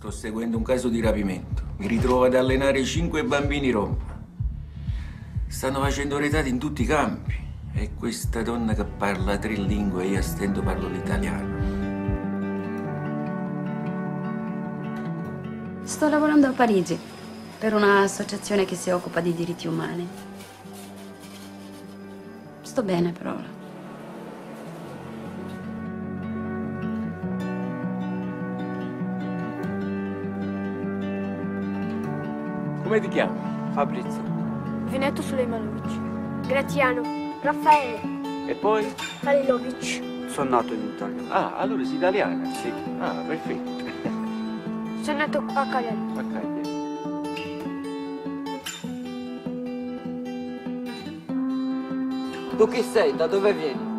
Sto seguendo un caso di rapimento. Mi ritrovo ad allenare 5 bambini rom. Stanno facendo retati in tutti i campi. E questa donna che parla 3 lingue e io a stento parlo l'italiano. Sto lavorando a Parigi per un'associazione che si occupa di diritti umani. Sto bene per ora. Come ti chiami? Fabrizio. Veneto Sulejmanovic. Graziano. Raffaele. E poi? Halilovic. Sono nato in Italia. Ah, allora sei italiana? Sì. Ah, perfetto. Sono nato a Cagliari. A Cagliari. Tu chi sei? Da dove vieni?